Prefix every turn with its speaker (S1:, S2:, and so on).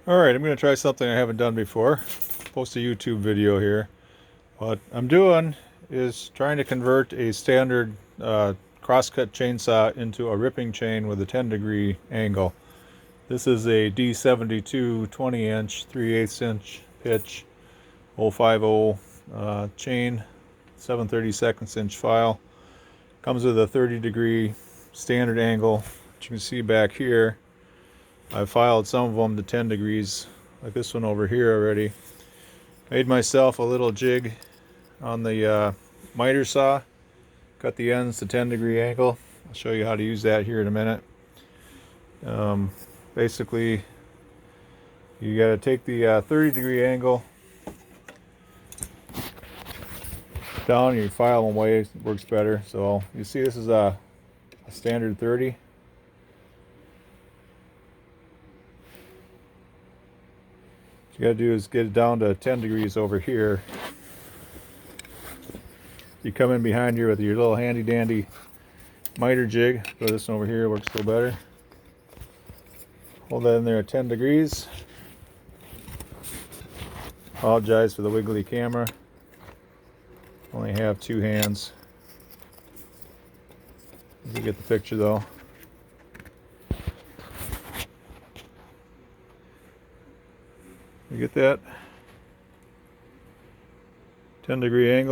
S1: Alright, I'm going to try something I haven't done before. Post a YouTube video here. What I'm doing is trying to convert a standard crosscut chainsaw into a ripping chain with a 10-degree angle. This is a D72 20-inch, 3/8 inch pitch 050 chain, 7/32 inch file. Comes with a 30-degree standard angle. As you can see back here, I've filed some of them to 10 degrees, like this one over here already. Made myself a little jig on the miter saw. Cut the ends to 10-degree angle. I'll show you how to use that here in a minute. Basically, you got to take the 30-degree angle down. You file them away, it works better. So you see this is a standard 30. What you got to do is get it down to 10 degrees over here. You come in behind here with your little handy dandy miter jig. Throw this one over here, works a little better. Hold that in there at 10 degrees. Apologize for the wiggly camera. Only have two hands. You get the picture though. You get that? 10-degree angle.